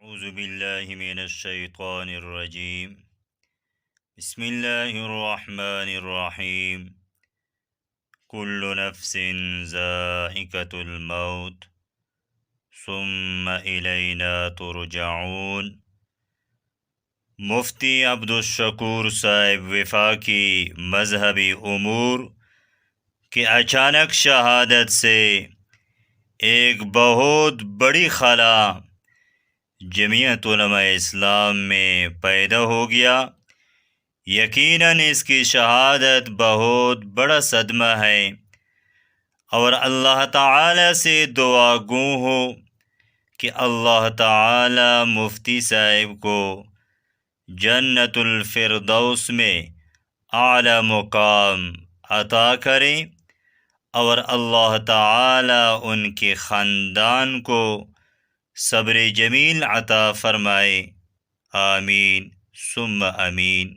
اعوذ باللہ من الشیطان الرجیم بسم اللہ الرحمن الرحیم کل نفس ذائقۃ الموت ثم الینا ترجعون۔ مفتی عبدالشکور صاحب وفاقی مذہبی امور کی اچانک شہادت سے ایک بہت بڑی خلا جمعیت علماء اسلام میں پیدا ہو گیا۔ یقیناً اس کی شہادت بہت بڑا صدمہ ہے، اور اللہ تعالی سے دعا گو ہو کہ اللہ تعالی مفتی صاحب کو جنت الفردوس میں اعلی مقام عطا کریں، اور اللہ تعالی ان کے خاندان کو صبر جمیل عطا فرمائے۔ آمین ثم آمین۔